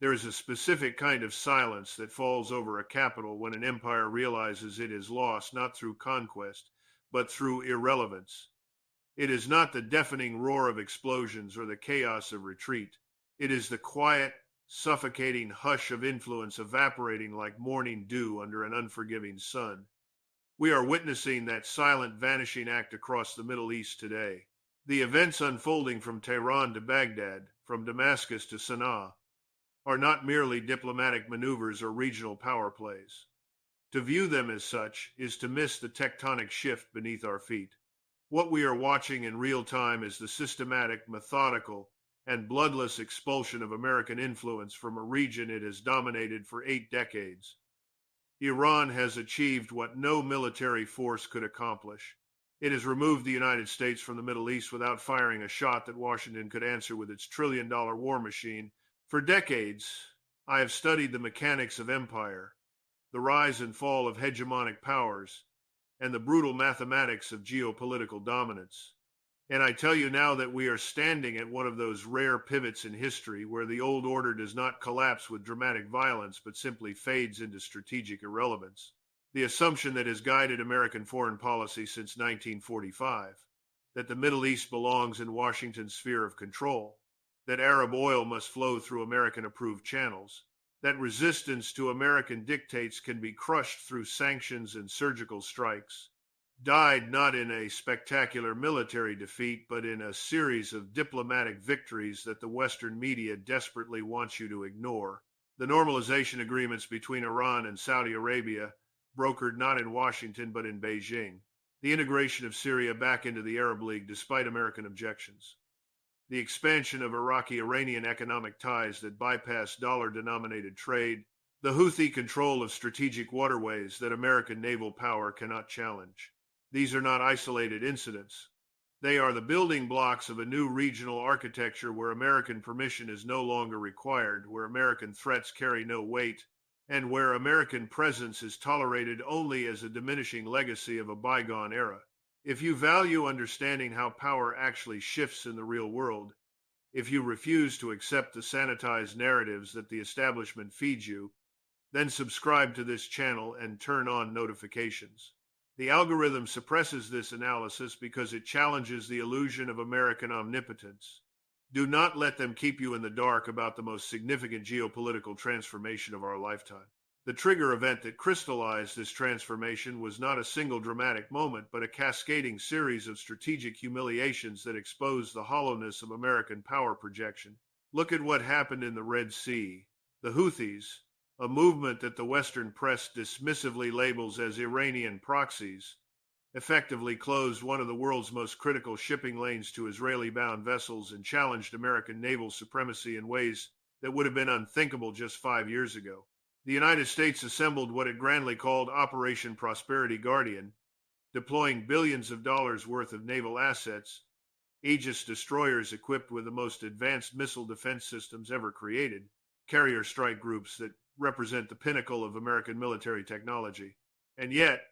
There is a specific kind of silence that falls over a capital when an empire realizes it is lost not through conquest, but through irrelevance. It is not the deafening roar of explosions or the chaos of retreat. It is the quiet, suffocating hush of influence evaporating like morning dew under an unforgiving sun. We are witnessing that silent vanishing act across the Middle East today. The events unfolding from Tehran to Baghdad, from Damascus to Sana'a, are not merely diplomatic maneuvers or regional power plays. To view them as such is to miss the tectonic shift beneath our feet. What we are watching in real time is the systematic, methodical, and bloodless expulsion of American influence from a region it has dominated for 8 decades. Iran has achieved what no military force could accomplish. It has removed the United States from the Middle East without firing a shot that Washington could answer with its trillion-dollar war machine. For decades, I have studied the mechanics of empire, the rise and fall of hegemonic powers, and the brutal mathematics of geopolitical dominance. And I tell you now that we are standing at one of those rare pivots in history where the old order does not collapse with dramatic violence but simply fades into strategic irrelevance. The assumption that has guided American foreign policy since 1945, that the Middle East belongs in Washington's sphere of control, that Arab oil must flow through American-approved channels, that resistance to American dictates can be crushed through sanctions and surgical strikes, died not in a spectacular military defeat, but in a series of diplomatic victories that the Western media desperately wants you to ignore. The normalization agreements between Iran and Saudi Arabia, brokered not in Washington but in Beijing. The integration of Syria back into the Arab League despite American objections. The expansion of Iraqi-Iranian economic ties that bypass dollar-denominated trade. The Houthi control of strategic waterways that American naval power cannot challenge. These are not isolated incidents. They are the building blocks of a new regional architecture where American permission is no longer required, where American threats carry no weight, and where American presence is tolerated only as a diminishing legacy of a bygone era. If you value understanding how power actually shifts in the real world, if you refuse to accept the sanitized narratives that the establishment feeds you, then subscribe to this channel and turn on notifications. The algorithm suppresses this analysis because it challenges the illusion of American omnipotence. Do not let them keep you in the dark about the most significant geopolitical transformation of our lifetime. The trigger event that crystallized this transformation was not a single dramatic moment, but a cascading series of strategic humiliations that exposed the hollowness of American power projection. Look at what happened in the Red Sea. The Houthis, a movement that the Western press dismissively labels as Iranian proxies, effectively closed one of the world's most critical shipping lanes to Israeli-bound vessels and challenged American naval supremacy in ways that would have been unthinkable just 5 years ago. The United States assembled what it grandly called Operation Prosperity Guardian, deploying billions of dollars worth of naval assets, Aegis destroyers equipped with the most advanced missile defense systems ever created, carrier strike groups that represent the pinnacle of American military technology. And yet,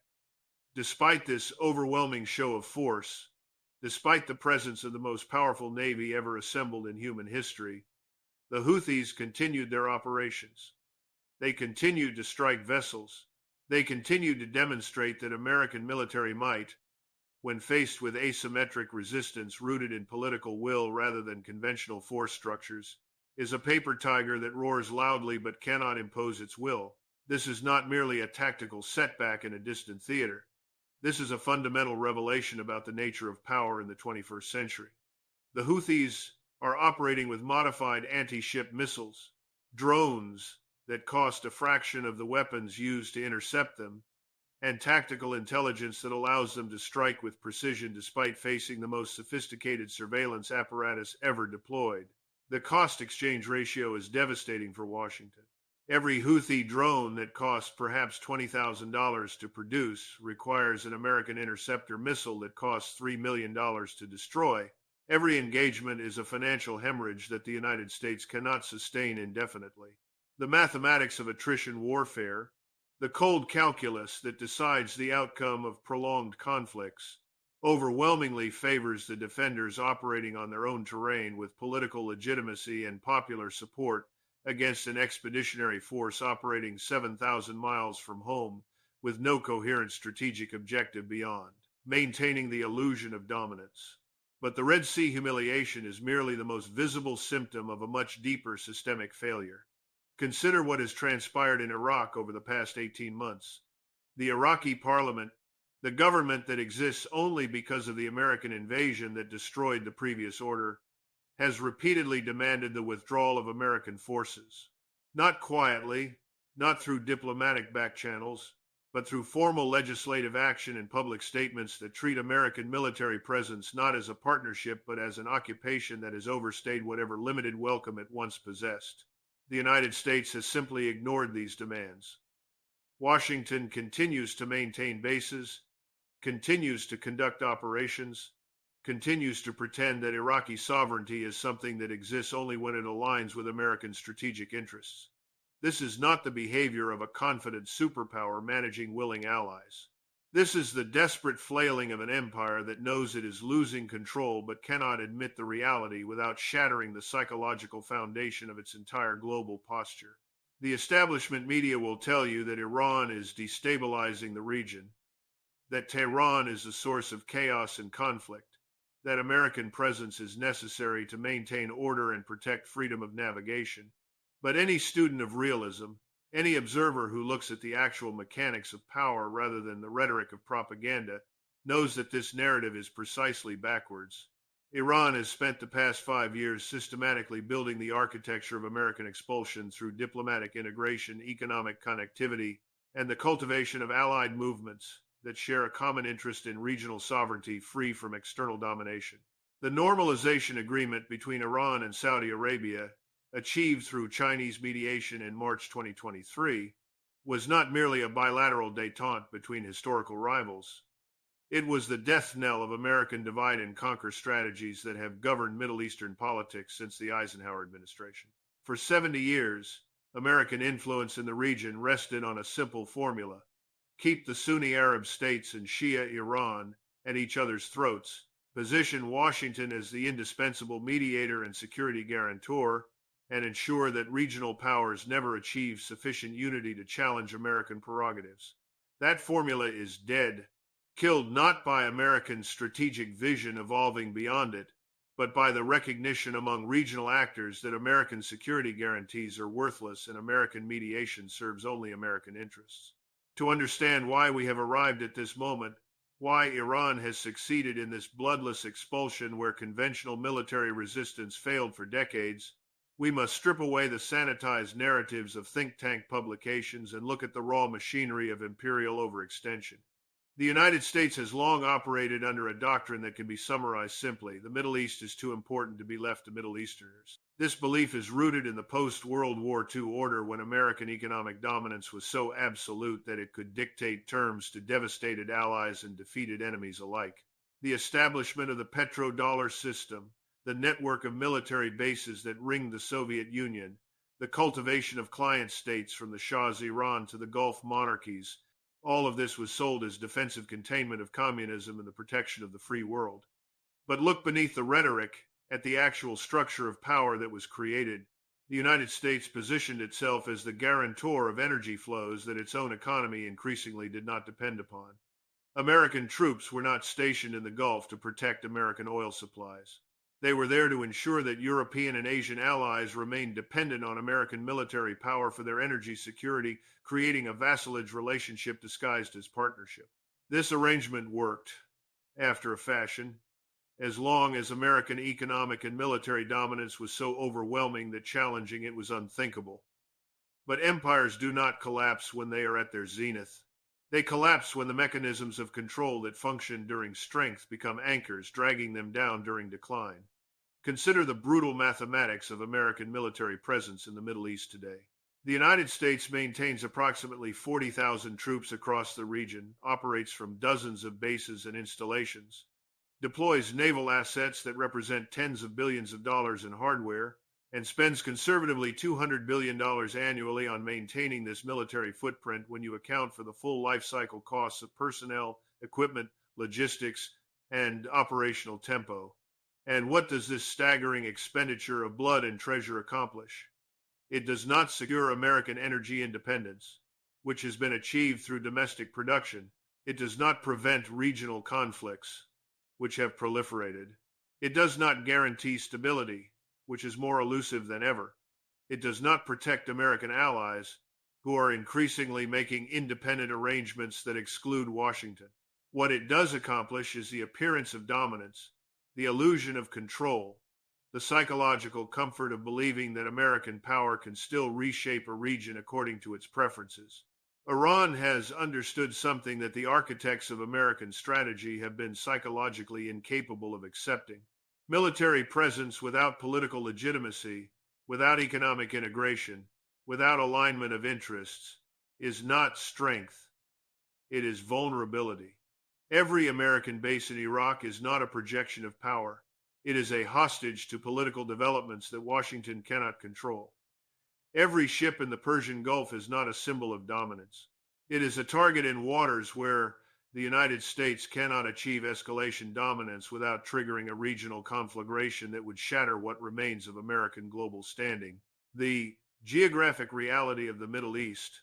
despite this overwhelming show of force, despite the presence of the most powerful navy ever assembled in human history, the Houthis continued their operations. They continued to strike vessels. They continued to demonstrate that American military might, when faced with asymmetric resistance rooted in political will rather than conventional force structures, is a paper tiger that roars loudly but cannot impose its will. This is not merely a tactical setback in a distant theater. This is a fundamental revelation about the nature of power in the 21st century. The Houthis are operating with modified anti-ship missiles, drones that cost a fraction of the weapons used to intercept them, and tactical intelligence that allows them to strike with precision despite facing the most sophisticated surveillance apparatus ever deployed. The cost exchange ratio is devastating for Washington. Every Houthi drone that costs perhaps $20,000 to produce requires an American interceptor missile that costs $3 million to destroy. Every engagement is a financial hemorrhage that the United States cannot sustain indefinitely. The mathematics of attrition warfare, the cold calculus that decides the outcome of prolonged conflicts, overwhelmingly favors the defenders operating on their own terrain with political legitimacy and popular support against an expeditionary force operating 7,000 miles from home with no coherent strategic objective beyond maintaining the illusion of dominance. But the Red Sea humiliation is merely the most visible symptom of a much deeper systemic failure. Consider what has transpired in Iraq over the past 18 months. The Iraqi parliament, the government that exists only because of the American invasion that destroyed the previous order, has repeatedly demanded the withdrawal of American forces. Not quietly, not through diplomatic back channels, but through formal legislative action and public statements that treat American military presence not as a partnership but as an occupation that has overstayed whatever limited welcome it once possessed. The United States has simply ignored these demands. Washington continues to maintain bases, continues to conduct operations, continues to pretend that Iraqi sovereignty is something that exists only when it aligns with American strategic interests. This is not the behavior of a confident superpower managing willing allies. This is the desperate flailing of an empire that knows it is losing control but cannot admit the reality without shattering the psychological foundation of its entire global posture. The establishment media will tell you that Iran is destabilizing the region, that Tehran is the source of chaos and conflict, that American presence is necessary to maintain order and protect freedom of navigation. But any student of realism, any observer who looks at the actual mechanics of power rather than the rhetoric of propaganda, knows that this narrative is precisely backwards. Iran has spent the past 5 years systematically building the architecture of American expulsion through diplomatic integration, economic connectivity, and the cultivation of allied movements that share a common interest in regional sovereignty free from external domination. The normalization agreement between Iran and Saudi Arabia, achieved through Chinese mediation in March 2023, was not merely a bilateral détente between historical rivals. It was the death knell of American divide and conquer strategies that have governed Middle Eastern politics since the Eisenhower administration. For 70 years, American influence in the region rested on a simple formula: keep the Sunni Arab states and Shia Iran at each other's throats, position Washington as the indispensable mediator and security guarantor, and ensure that regional powers never achieve sufficient unity to challenge American prerogatives. That formula is dead, killed not by American strategic vision evolving beyond it, but by the recognition among regional actors that American security guarantees are worthless and American mediation serves only American interests. To understand why we have arrived at this moment, why Iran has succeeded in this bloodless expulsion where conventional military resistance failed for decades, we must strip away the sanitized narratives of think tank publications and look at the raw machinery of imperial overextension. The United States has long operated under a doctrine that can be summarized simply: the Middle East is too important to be left to Middle Easterners. This belief is rooted in the post-World War II order, when American economic dominance was so absolute that it could dictate terms to devastated allies and defeated enemies alike. The establishment of the petrodollar system, the network of military bases that ringed the Soviet Union, the cultivation of client states from the Shah's Iran to the Gulf monarchies, all of this was sold as defensive containment of communism and the protection of the free world. But look beneath the rhetoric at the actual structure of power that was created. The United States positioned itself as the guarantor of energy flows that its own economy increasingly did not depend upon. American troops were not stationed in the Gulf to protect American oil supplies. They were there to ensure that European and Asian allies remained dependent on American military power for their energy security, creating a vassalage relationship disguised as partnership. This arrangement worked, after a fashion, as long as American economic and military dominance was so overwhelming that challenging it was unthinkable. But empires do not collapse when they are at their zenith. They collapse when the mechanisms of control that function during strength become anchors, dragging them down during decline. Consider the brutal mathematics of American military presence in the Middle East today. The United States maintains approximately 40,000 troops across the region, operates from dozens of bases and installations, deploys naval assets that represent tens of billions of dollars in hardware, and spends conservatively $200 billion annually on maintaining this military footprint when you account for the full life cycle costs of personnel, equipment, logistics, and operational tempo. And what does this staggering expenditure of blood and treasure accomplish? It does not secure American energy independence, which has been achieved through domestic production. It does not prevent regional conflicts, which have proliferated. It does not guarantee stability, which is more elusive than ever. It does not protect American allies, who are increasingly making independent arrangements that exclude Washington. What it does accomplish is the appearance of dominance, the illusion of control, the psychological comfort of believing that American power can still reshape a region according to its preferences. Iran has understood something that the architects of American strategy have been psychologically incapable of accepting. Military presence without political legitimacy, without economic integration, without alignment of interests, is not strength, it is vulnerability. Every American base in Iraq is not a projection of power. It is a hostage to political developments that Washington cannot control. Every ship in the Persian Gulf is not a symbol of dominance. It is a target in waters where the United States cannot achieve escalation dominance without triggering a regional conflagration that would shatter what remains of American global standing. The geographic reality of the Middle East,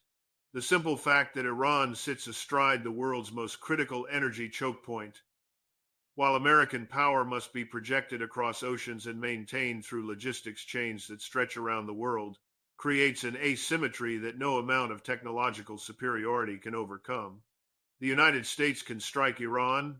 the simple fact that Iran sits astride the world's most critical energy choke point, while American power must be projected across oceans and maintained through logistics chains that stretch around the world, creates an asymmetry that no amount of technological superiority can overcome. The United States can strike Iran,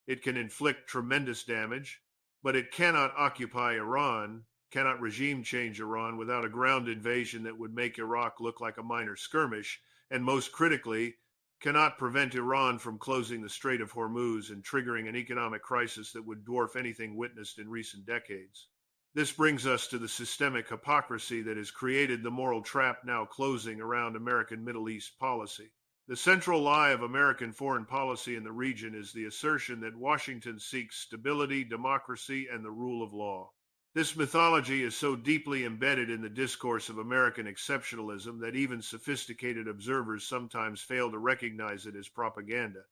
it can inflict tremendous damage, but it cannot occupy Iran, cannot regime change Iran without a ground invasion that would make Iraq look like a minor skirmish, and most critically, cannot prevent Iran from closing the Strait of Hormuz and triggering an economic crisis that would dwarf anything witnessed in recent decades. This brings us to the systemic hypocrisy that has created the moral trap now closing around American Middle East policy. The central lie of American foreign policy in the region is the assertion that Washington seeks stability, democracy, and the rule of law. This mythology is so deeply embedded in the discourse of American exceptionalism that even sophisticated observers sometimes fail to recognize it as propaganda.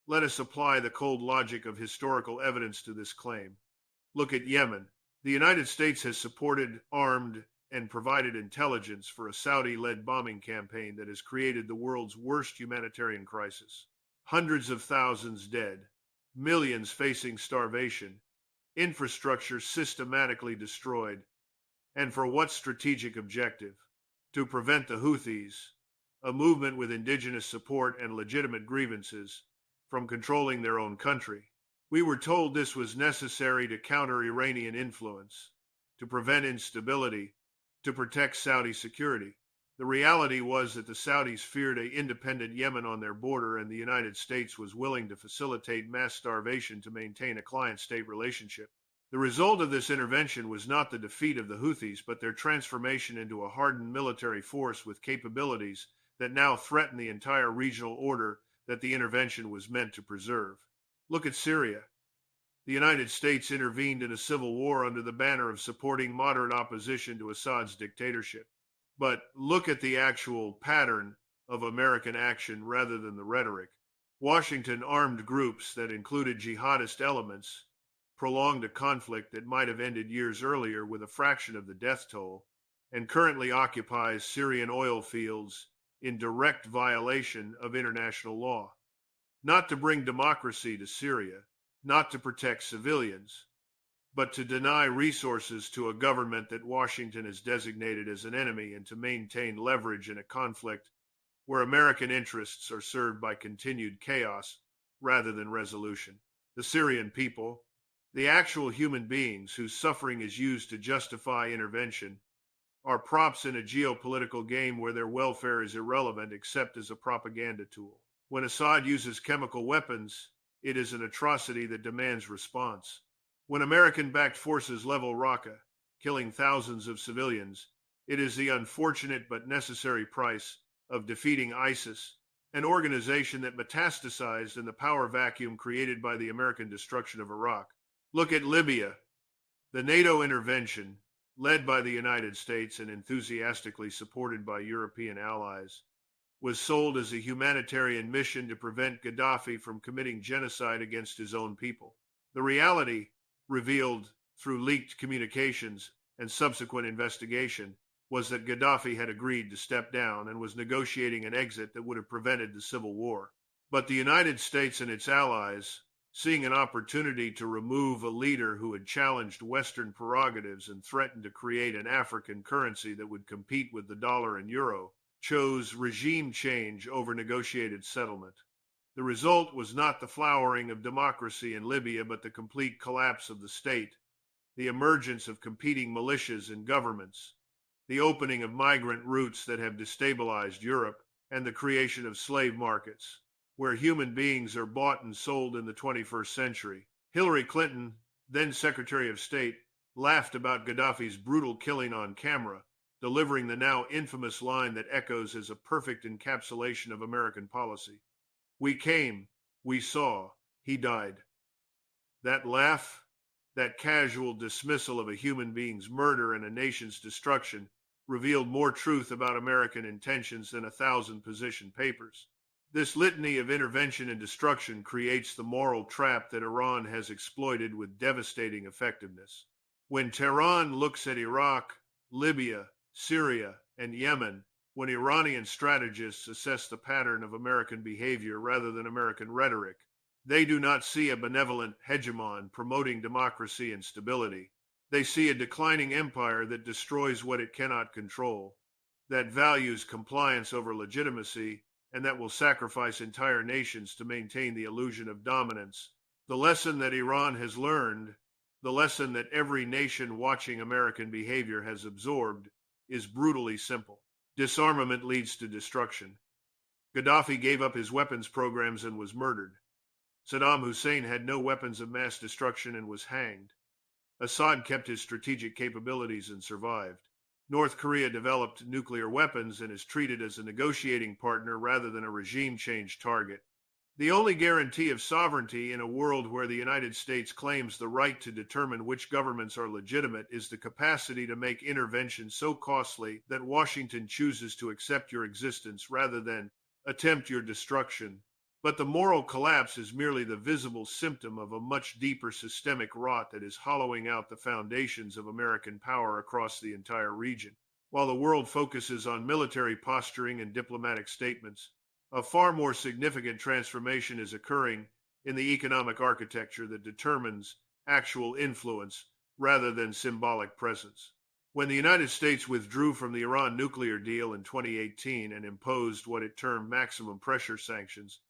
Let us apply the cold logic of historical evidence to this claim. Look at Yemen. The United States has supported, armed, and provided intelligence for a Saudi-led bombing campaign that has created the world's worst humanitarian crisis. Hundreds of thousands dead, millions facing starvation, infrastructure systematically destroyed, and for what strategic objective? To prevent the Houthis, a movement with indigenous support and legitimate grievances, from controlling their own country. We were told this was necessary to counter Iranian influence, to prevent instability, to protect Saudi security. The reality was that the Saudis feared an independent Yemen on their border, and the United States was willing to facilitate mass starvation to maintain a client-state relationship. The result of this intervention was not the defeat of the Houthis, but their transformation into a hardened military force with capabilities that now threaten the entire regional order that the intervention was meant to preserve. Look at Syria. The United States intervened in a civil war under the banner of supporting moderate opposition to Assad's dictatorship. But look at the actual pattern of American action rather than the rhetoric. Washington armed groups that included jihadist elements, prolonged a conflict that might have ended years earlier with a fraction of the death toll, and currently occupies Syrian oil fields in direct violation of international law. Not to bring democracy to Syria, not to protect civilians, but to deny resources to a government that Washington has designated as an enemy and to maintain leverage in a conflict where American interests are served by continued chaos rather than resolution. The Syrian people, the actual human beings whose suffering is used to justify intervention, are props in a geopolitical game where their welfare is irrelevant except as a propaganda tool. When Assad uses chemical weapons, it is an atrocity that demands response. When American-backed forces level Raqqa, killing thousands of civilians, it is the unfortunate but necessary price of defeating ISIS, an organization that metastasized in the power vacuum created by the American destruction of Iraq. Look at Libya. The NATO intervention, led by the United States and enthusiastically supported by European allies, was sold as a humanitarian mission to prevent Gaddafi from committing genocide against his own people. The reality, revealed through leaked communications and subsequent investigation, was that Gaddafi had agreed to step down and was negotiating an exit that would have prevented the civil war. But the United States and its allies, seeing an opportunity to remove a leader who had challenged Western prerogatives and threatened to create an African currency that would compete with the dollar and euro, chose regime change over negotiated settlement. The result was not the flowering of democracy in Libya, but the complete collapse of the state, the emergence of competing militias and governments, the opening of migrant routes that have destabilized Europe, and the creation of slave markets, where human beings are bought and sold in the 21st century. Hillary Clinton, then Secretary of State, laughed about Gaddafi's brutal killing on camera, delivering the now infamous line that echoes as a perfect encapsulation of American policy. We came, we saw, he died. That laugh, that casual dismissal of a human being's murder and a nation's destruction, revealed more truth about American intentions than 1,000 position papers. This litany of intervention and destruction creates the moral trap that Iran has exploited with devastating effectiveness. When Tehran looks at Iraq, Libya, Syria, and Yemen, when Iranian strategists assess the pattern of American behavior rather than American rhetoric, they do not see a benevolent hegemon promoting democracy and stability. They see a declining empire that destroys what it cannot control, that values compliance over legitimacy, and that will sacrifice entire nations to maintain the illusion of dominance. The lesson that Iran has learned, the lesson that every nation watching American behavior has absorbed, is brutally simple. Disarmament leads to destruction. Gaddafi gave up his weapons programs and was murdered. Saddam Hussein had no weapons of mass destruction and was hanged. Assad kept his strategic capabilities and survived. North Korea developed nuclear weapons and is treated as a negotiating partner rather than a regime change target. The only guarantee of sovereignty in a world where the United States claims the right to determine which governments are legitimate is the capacity to make intervention so costly that Washington chooses to accept your existence rather than attempt your destruction. But the moral collapse is merely the visible symptom of a much deeper systemic rot that is hollowing out the foundations of American power across the entire region. While the world focuses on military posturing and diplomatic statements, a far more significant transformation is occurring in the economic architecture that determines actual influence rather than symbolic presence. When the United States withdrew from the Iran nuclear deal in 2018 and imposed what it termed maximum pressure sanctions,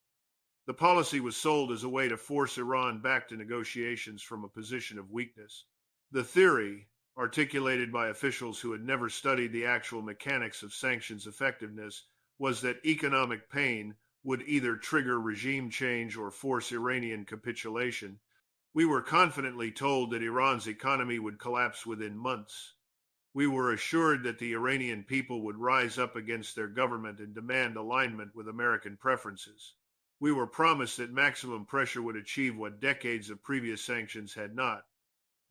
the policy was sold as a way to force Iran back to negotiations from a position of weakness. The theory, articulated by officials who had never studied the actual mechanics of sanctions effectiveness, was that economic pain would either trigger regime change or force Iranian capitulation. We were confidently told that Iran's economy would collapse within months. We were assured that the Iranian people would rise up against their government and demand alignment with American preferences. We were promised that maximum pressure would achieve what decades of previous sanctions had not.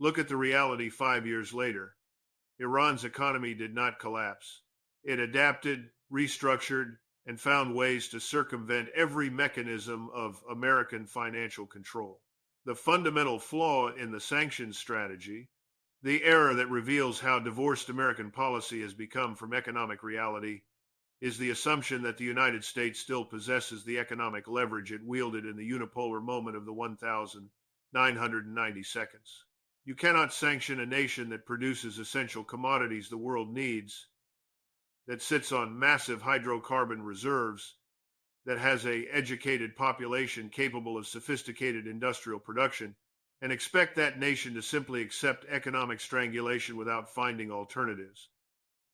Look at the reality 5 years later. Iran's economy did not collapse. It adapted, restructured, and found ways to circumvent every mechanism of American financial control. The fundamental flaw in the sanctions strategy, the error that reveals how divorced American policy has become from economic reality, is the assumption that the United States still possesses the economic leverage it wielded in the unipolar moment of the 1,990 seconds. You cannot sanction a nation that produces essential commodities the world needs, that sits on massive hydrocarbon reserves, that has an educated population capable of sophisticated industrial production, and expect that nation to simply accept economic strangulation without finding alternatives.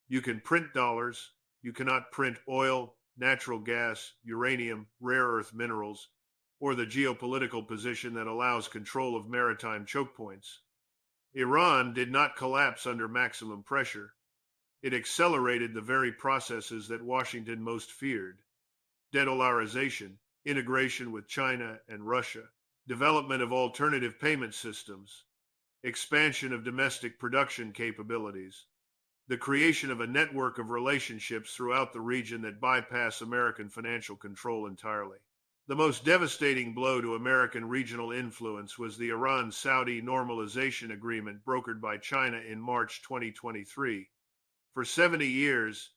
You can print dollars, you cannot print oil, natural gas, uranium, rare earth minerals, or the geopolitical position that allows control of maritime choke points. Iran did not collapse under maximum pressure. It accelerated the very processes that Washington most feared: de-dollarization, integration with China and Russia, development of alternative payment systems, expansion of domestic production capabilities, the creation of a network of relationships throughout the region that bypass American financial control entirely. The most devastating blow to American regional influence was the Iran-Saudi normalization agreement brokered by China in March 2023. For 70 years,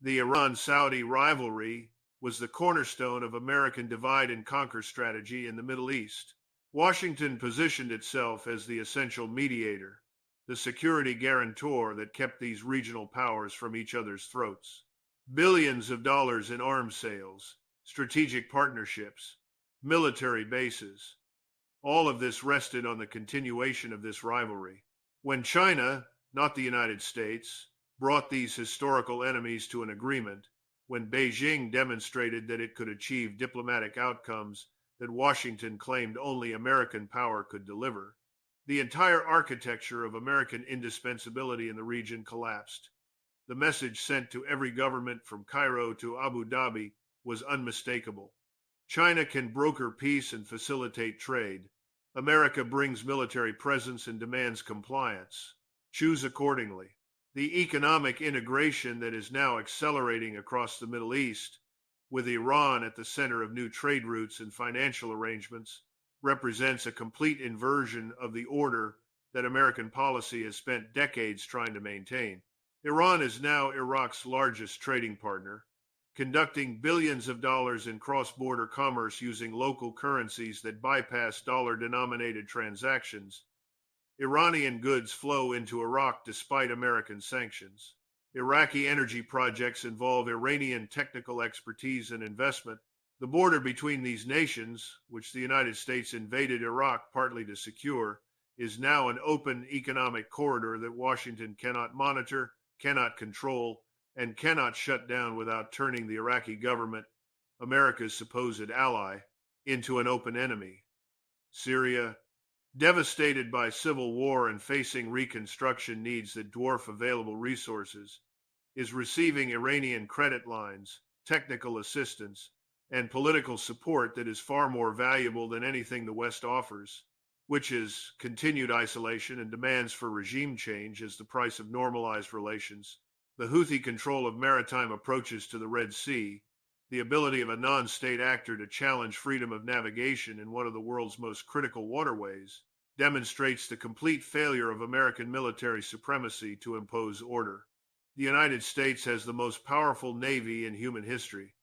the Iran-Saudi rivalry was the cornerstone of American divide and conquer strategy in the Middle East. Washington positioned itself as the essential mediator, the security guarantor that kept these regional powers from each other's throats. Billions of dollars in arms sales, strategic partnerships, military bases, all of this rested on the continuation of this rivalry. When China, not the United States, brought these historical enemies to an agreement, when Beijing demonstrated that it could achieve diplomatic outcomes that Washington claimed only American power could deliver, the entire architecture of American indispensability in the region collapsed. The message sent to every government from Cairo to Abu Dhabi was unmistakable. China can broker peace and facilitate trade. America brings military presence and demands compliance. Choose accordingly. The economic integration that is now accelerating across the Middle East, with Iran at the center of new trade routes and financial arrangements, represents a complete inversion of the order that American policy has spent decades trying to maintain. Iran is now Iraq's largest trading partner, conducting billions of dollars in cross-border commerce using local currencies that bypass dollar-denominated transactions. Iranian goods flow into Iraq despite American sanctions. Iraqi energy projects involve Iranian technical expertise and investment. The border between these nations, which the United States invaded Iraq partly to secure, is now an open economic corridor that Washington cannot monitor, cannot control, and cannot shut down without turning the Iraqi government, America's supposed ally, into an open enemy. Syria, devastated by civil war and facing reconstruction needs that dwarf available resources, is receiving Iranian credit lines, technical assistance, and political support that is far more valuable than anything the West offers, which is continued isolation and demands for regime change as the price of normalized relations, the Houthi control of maritime approaches to the Red Sea, the ability of a non-state actor to challenge freedom of navigation in one of the world's most critical waterways, demonstrates the complete failure of American military supremacy to impose order. The United States has the most powerful navy in human history.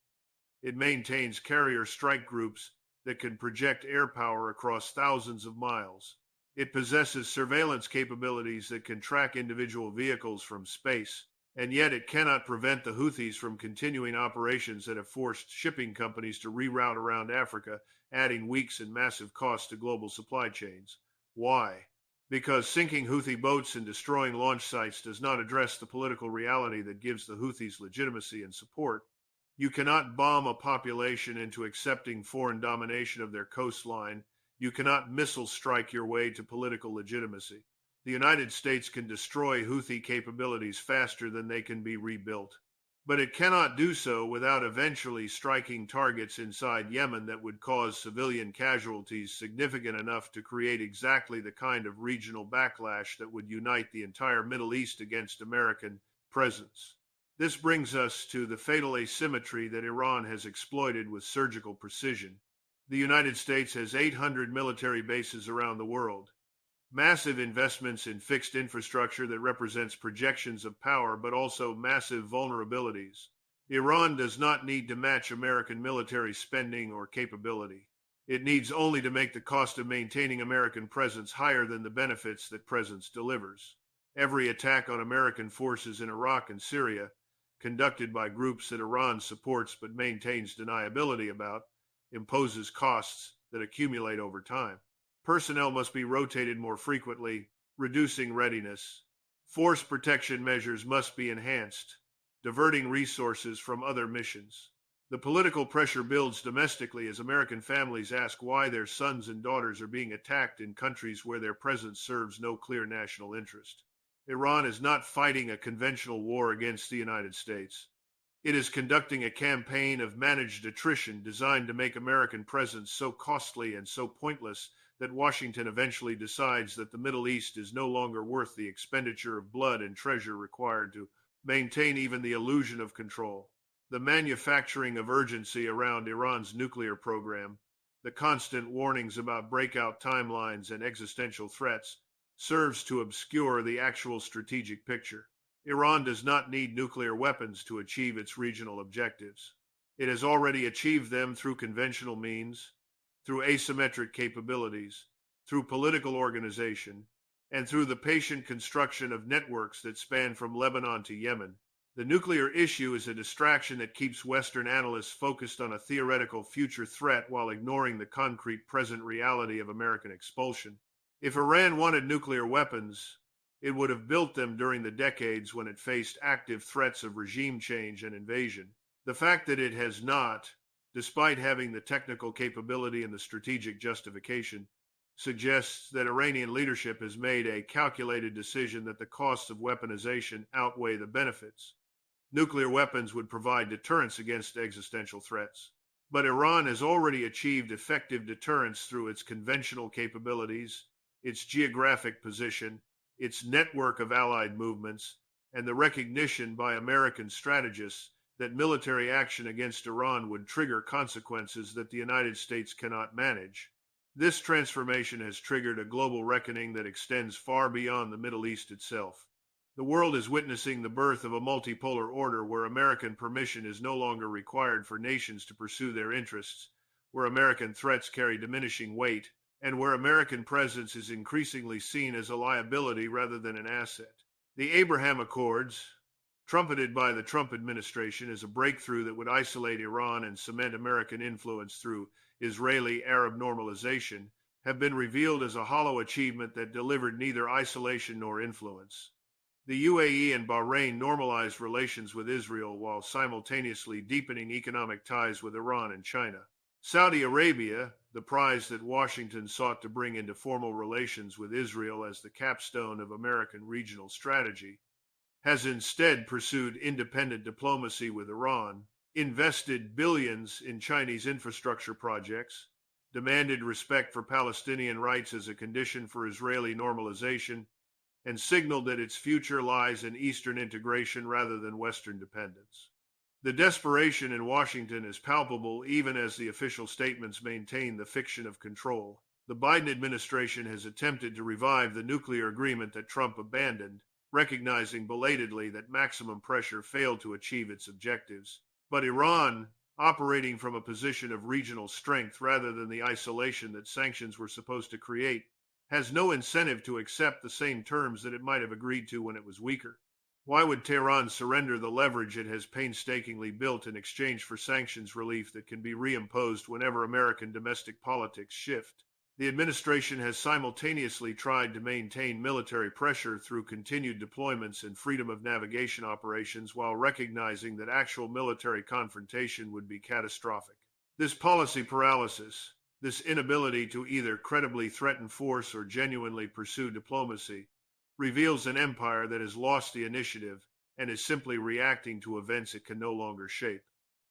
It maintains carrier strike groups that can project air power across thousands of miles. It possesses surveillance capabilities that can track individual vehicles from space, and yet it cannot prevent the Houthis from continuing operations that have forced shipping companies to reroute around Africa, adding weeks and massive costs to global supply chains. Why? Because sinking Houthi boats and destroying launch sites does not address the political reality that gives the Houthis legitimacy and support. You cannot bomb a population into accepting foreign domination of their coastline. You cannot missile strike your way to political legitimacy. The United States can destroy Houthi capabilities faster than they can be rebuilt. But it cannot do so without eventually striking targets inside Yemen that would cause civilian casualties significant enough to create exactly the kind of regional backlash that would unite the entire Middle East against American presence. This brings us to the fatal asymmetry that Iran has exploited with surgical precision. The United States has 800 military bases around the world. Massive investments in fixed infrastructure that represents projections of power, but also massive vulnerabilities. Iran does not need to match American military spending or capability. It needs only to make the cost of maintaining American presence higher than the benefits that presence delivers. Every attack on American forces in Iraq and Syria, conducted by groups that Iran supports but maintains deniability about, imposes costs that accumulate over time. Personnel must be rotated more frequently, reducing readiness. Force protection measures must be enhanced, diverting resources from other missions. The political pressure builds domestically as American families ask why their sons and daughters are being attacked in countries where their presence serves no clear national interest. Iran is not fighting a conventional war against the United States. It is conducting a campaign of managed attrition designed to make American presence so costly and so pointless that Washington eventually decides that the Middle East is no longer worth the expenditure of blood and treasure required to maintain even the illusion of control. The manufacturing of urgency around Iran's nuclear program, the constant warnings about breakout timelines and existential threats, serves to obscure the actual strategic picture. Iran does not need nuclear weapons to achieve its regional objectives. It has already achieved them through conventional means, through asymmetric capabilities, through political organization, and through the patient construction of networks that span from Lebanon to Yemen. The nuclear issue is a distraction that keeps Western analysts focused on a theoretical future threat while ignoring the concrete present reality of American expulsion. If Iran wanted nuclear weapons, it would have built them during the decades when it faced active threats of regime change and invasion. The fact that it has not, despite having the technical capability and the strategic justification, suggests that Iranian leadership has made a calculated decision that the costs of weaponization outweigh the benefits. Nuclear weapons would provide deterrence against existential threats. But Iran has already achieved effective deterrence through its conventional capabilities, its geographic position, its network of allied movements, and the recognition by American strategists that military action against Iran would trigger consequences that the United States cannot manage. This transformation has triggered a global reckoning that extends far beyond the Middle East itself. The world is witnessing the birth of a multipolar order where American permission is no longer required for nations to pursue their interests, where American threats carry diminishing weight, and where American presence is increasingly seen as a liability rather than an asset. The Abraham Accords, trumpeted by the Trump administration as a breakthrough that would isolate Iran and cement American influence through Israeli-Arab normalization, have been revealed as a hollow achievement that delivered neither isolation nor influence. The UAE and Bahrain normalized relations with Israel while simultaneously deepening economic ties with Iran and China. Saudi Arabia, the prize that Washington sought to bring into formal relations with Israel as the capstone of American regional strategy, has instead pursued independent diplomacy with Iran, invested billions in Chinese infrastructure projects, demanded respect for Palestinian rights as a condition for Israeli normalization, and signaled that its future lies in Eastern integration rather than Western dependence. The desperation in Washington is palpable even as the official statements maintain the fiction of control. The Biden administration has attempted to revive the nuclear agreement that Trump abandoned, recognizing belatedly that maximum pressure failed to achieve its objectives. But Iran, operating from a position of regional strength rather than the isolation that sanctions were supposed to create, has no incentive to accept the same terms that it might have agreed to when it was weaker. Why would Tehran surrender the leverage it has painstakingly built in exchange for sanctions relief that can be reimposed whenever American domestic politics shift? The administration has simultaneously tried to maintain military pressure through continued deployments and freedom of navigation operations while recognizing that actual military confrontation would be catastrophic. This policy paralysis, this inability to either credibly threaten force or genuinely pursue diplomacy, reveals an empire that has lost the initiative and is simply reacting to events it can no longer shape.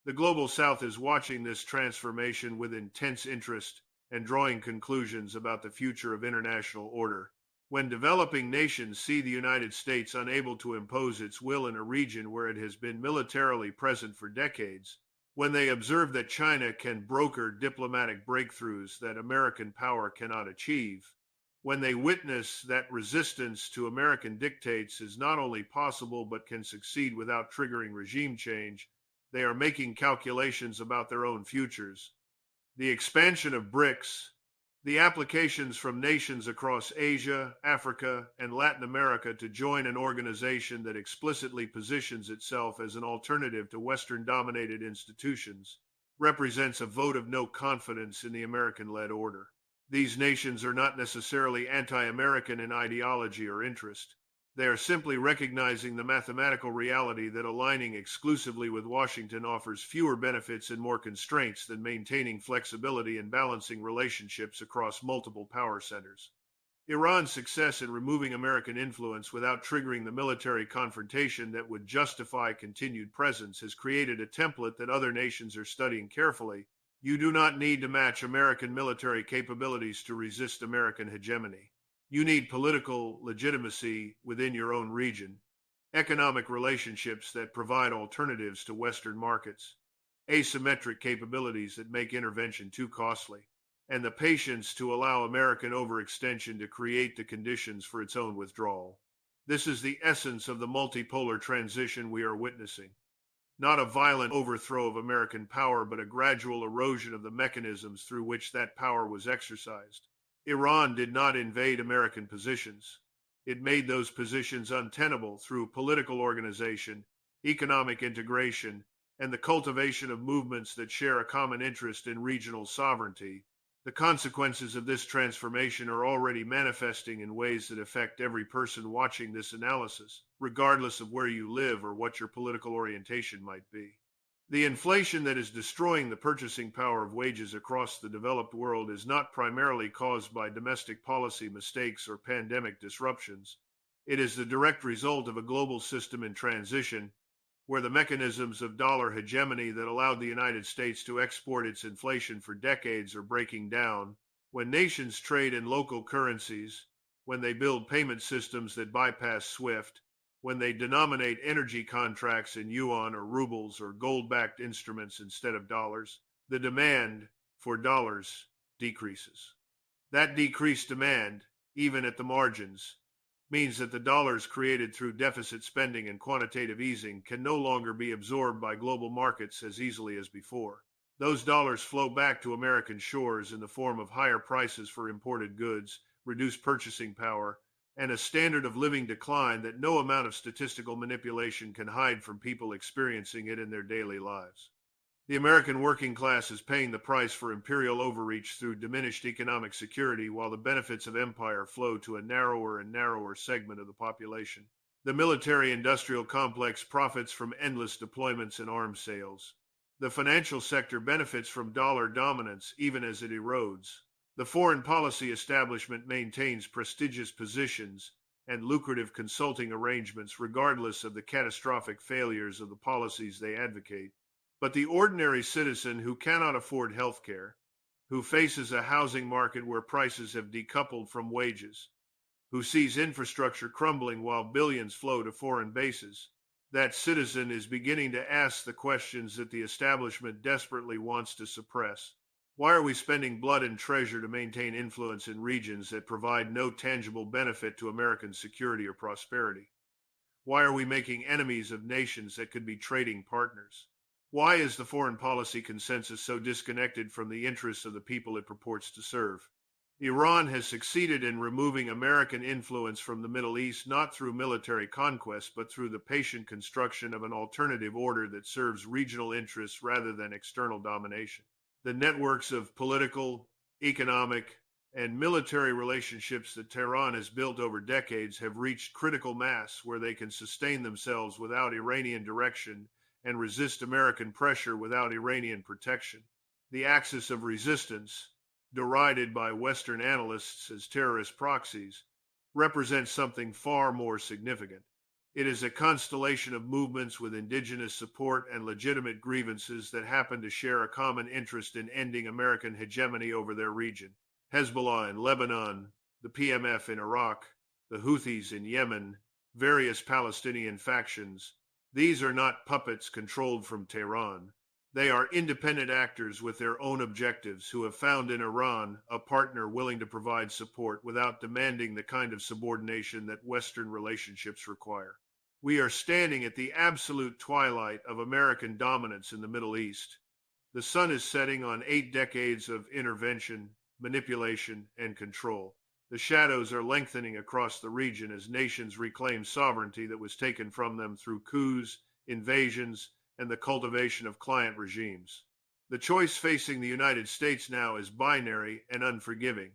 The global south is watching this transformation with intense interest and drawing conclusions about the future of international order. When developing nations see the United States unable to impose its will in a region where it has been militarily present for decades, when they observe that China can broker diplomatic breakthroughs that American power cannot achieve, when they witness that resistance to American dictates is not only possible but can succeed without triggering regime change, they are making calculations about their own futures. The expansion of BRICS, the applications from nations across Asia, Africa, and Latin America to join an organization that explicitly positions itself as an alternative to Western-dominated institutions, represents a vote of no confidence in the American-led order. These nations are not necessarily anti-American in ideology or interest. They are simply recognizing the mathematical reality that aligning exclusively with Washington offers fewer benefits and more constraints than maintaining flexibility and balancing relationships across multiple power centers. Iran's success in removing American influence without triggering the military confrontation that would justify continued presence has created a template that other nations are studying carefully. You do not need to match American military capabilities to resist American hegemony. You need political legitimacy within your own region, economic relationships that provide alternatives to Western markets, asymmetric capabilities that make intervention too costly, and the patience to allow American overextension to create the conditions for its own withdrawal. This is the essence of the multipolar transition we are witnessing. Not a violent overthrow of American power, but a gradual erosion of the mechanisms through which that power was exercised. Iran did not invade American positions. It made those positions untenable through political organization, economic integration, and the cultivation of movements that share a common interest in regional sovereignty. The consequences of this transformation are already manifesting in ways that affect every person watching this analysis, regardless of where you live or what your political orientation might be. The inflation that is destroying the purchasing power of wages across the developed world is not primarily caused by domestic policy mistakes or pandemic disruptions. It is the direct result of a global system in transition where the mechanisms of dollar hegemony that allowed the United States to export its inflation for decades are breaking down. When nations trade in local currencies, when they build payment systems that bypass SWIFT, when they denominate energy contracts in yuan or rubles or gold-backed instruments instead of dollars, the demand for dollars decreases. That decreased demand, even at the margins, means that the dollars created through deficit spending and quantitative easing can no longer be absorbed by global markets as easily as before. Those dollars flow back to American shores in the form of higher prices for imported goods, reduced purchasing power, and a standard of living decline that no amount of statistical manipulation can hide from people experiencing it in their daily lives. The American working class is paying the price for imperial overreach through diminished economic security, while the benefits of empire flow to a narrower and narrower segment of the population. The military-industrial complex profits from endless deployments and arms sales. The financial sector benefits from dollar dominance even as it erodes. The foreign policy establishment maintains prestigious positions and lucrative consulting arrangements regardless of the catastrophic failures of the policies they advocate. But the ordinary citizen who cannot afford health care, who faces a housing market where prices have decoupled from wages, who sees infrastructure crumbling while billions flow to foreign bases, that citizen is beginning to ask the questions that the establishment desperately wants to suppress. Why are we spending blood and treasure to maintain influence in regions that provide no tangible benefit to American security or prosperity? Why are we making enemies of nations that could be trading partners? Why is the foreign policy consensus so disconnected from the interests of the people it purports to serve? Iran has succeeded in removing American influence from the Middle East not through military conquest, but through the patient construction of an alternative order that serves regional interests rather than external domination. The networks of political, economic, and military relationships that Tehran has built over decades have reached critical mass where they can sustain themselves without Iranian direction and resist American pressure without Iranian protection. The axis of resistance, derided by Western analysts as terrorist proxies, represents something far more significant. It is a constellation of movements with indigenous support and legitimate grievances that happen to share a common interest in ending American hegemony over their region. Hezbollah in Lebanon, the PMF in Iraq, the Houthis in Yemen, various Palestinian factions. These are not puppets controlled from Tehran. They are independent actors with their own objectives who have found in Iran a partner willing to provide support without demanding the kind of subordination that Western relationships require. We are standing at the absolute twilight of American dominance in the Middle East. The sun is setting on 8 decades of intervention, manipulation, and control. The shadows are lengthening across the region as nations reclaim sovereignty that was taken from them through coups, invasions, and the cultivation of client regimes. The choice facing the United States now is binary and unforgiving.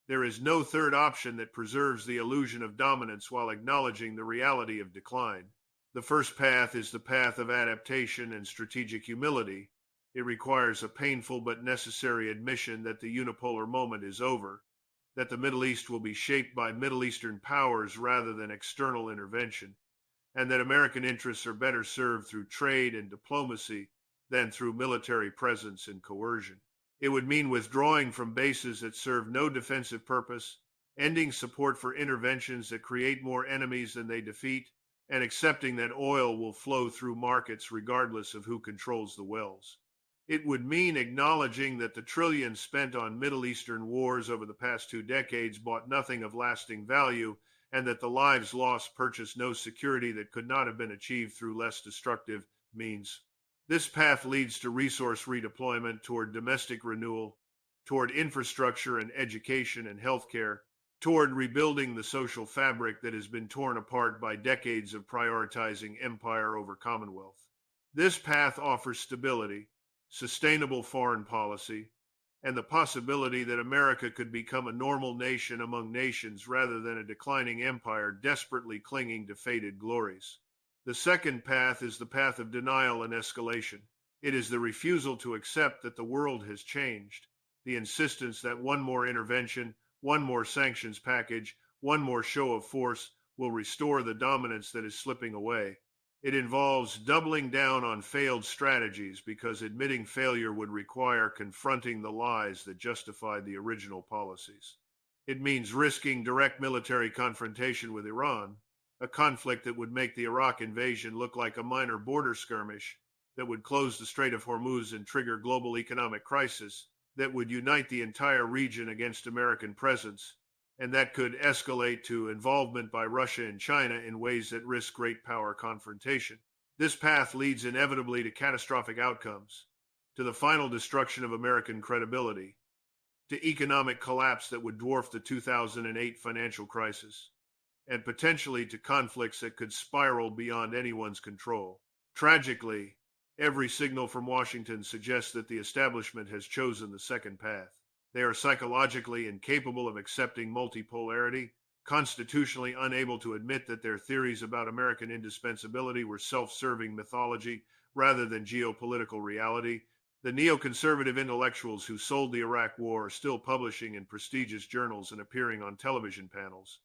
There is no third option that preserves the illusion of dominance while acknowledging the reality of decline. The first path is the path of adaptation and strategic humility. It requires a painful but necessary admission that the unipolar moment is over, that the Middle East will be shaped by Middle Eastern powers rather than external intervention, and that American interests are better served through trade and diplomacy than through military presence and coercion. It would mean withdrawing from bases that serve no defensive purpose, ending support for interventions that create more enemies than they defeat, and accepting that oil will flow through markets regardless of who controls the wells. It would mean acknowledging that the trillions spent on Middle Eastern wars over the past 2 decades bought nothing of lasting value, and that the lives lost purchased no security that could not have been achieved through less destructive means. This path leads to resource redeployment toward domestic renewal, toward infrastructure and education and healthcare, toward rebuilding the social fabric that has been torn apart by decades of prioritizing empire over commonwealth. This path offers stability, sustainable foreign policy, and the possibility that America could become a normal nation among nations rather than a declining empire desperately clinging to faded glories. The second path is the path of denial and escalation. It is the refusal to accept that the world has changed, the insistence that one more intervention, one more sanctions package, one more show of force will restore the dominance that is slipping away. It involves doubling down on failed strategies because admitting failure would require confronting the lies that justified the original policies. It means risking direct military confrontation with Iran, a conflict that would make the Iraq invasion look like a minor border skirmish, that would close the Strait of Hormuz and trigger global economic crisis, that would unite the entire region against American presence, and that could escalate to involvement by Russia and China in ways that risk great power confrontation. This path leads inevitably to catastrophic outcomes, to the final destruction of American credibility, to economic collapse that would dwarf the 2008 financial crisis, and potentially to conflicts that could spiral beyond anyone's control. Tragically, every signal from Washington suggests that the establishment has chosen the second path. They are psychologically incapable of accepting multipolarity, constitutionally unable to admit that their theories about American indispensability were self-serving mythology rather than geopolitical reality. The neoconservative intellectuals who sold the Iraq War are still publishing in prestigious journals and appearing on television panels.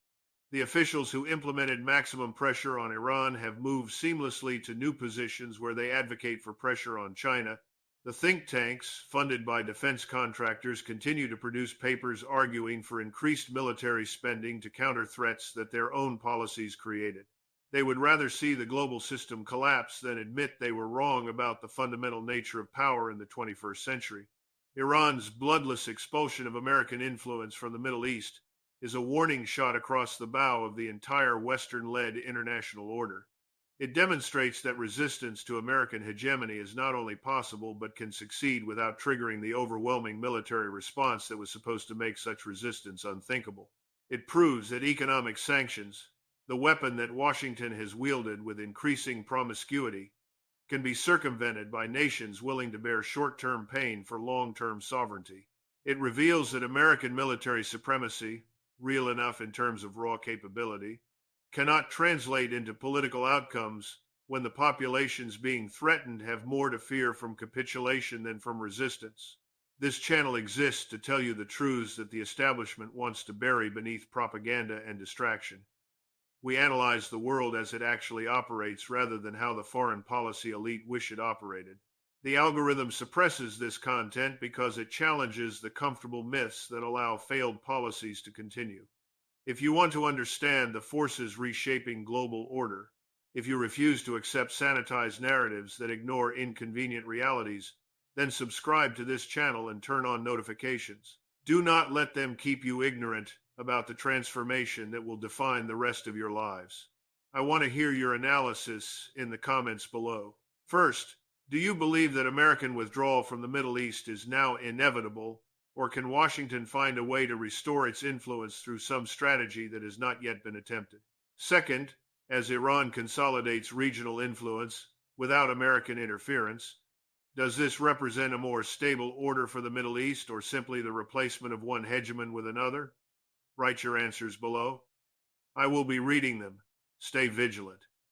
The officials who implemented maximum pressure on Iran have moved seamlessly to new positions where they advocate for pressure on China. The think tanks, funded by defense contractors, continue to produce papers arguing for increased military spending to counter threats that their own policies created. They would rather see the global system collapse than admit they were wrong about the fundamental nature of power in the 21st century. Iran's bloodless expulsion of American influence from the Middle East is a warning shot across the bow of the entire Western-led international order. It demonstrates that resistance to American hegemony is not only possible but can succeed without triggering the overwhelming military response that was supposed to make such resistance unthinkable. It proves that economic sanctions, the weapon that Washington has wielded with increasing promiscuity, can be circumvented by nations willing to bear short-term pain for long-term sovereignty. It reveals that American military supremacy, real enough in terms of raw capability, cannot translate into political outcomes when the populations being threatened have more to fear from capitulation than from resistance. This channel exists to tell you the truths that the establishment wants to bury beneath propaganda and distraction. We analyze the world as it actually operates rather than how the foreign policy elite wish it operated. The algorithm suppresses this content because it challenges the comfortable myths that allow failed policies to continue. If you want to understand the forces reshaping global order, if you refuse to accept sanitized narratives that ignore inconvenient realities, then subscribe to this channel and turn on notifications. Do not let them keep you ignorant about the transformation that will define the rest of your lives. I want to hear your analysis in the comments below. First, do you believe that American withdrawal from the Middle East is now inevitable, or can Washington find a way to restore its influence through some strategy that has not yet been attempted? Second, as Iran consolidates regional influence without American interference, does this represent a more stable order for the Middle East, or simply the replacement of one hegemon with another? Write your answers below. I will be reading them. Stay vigilant.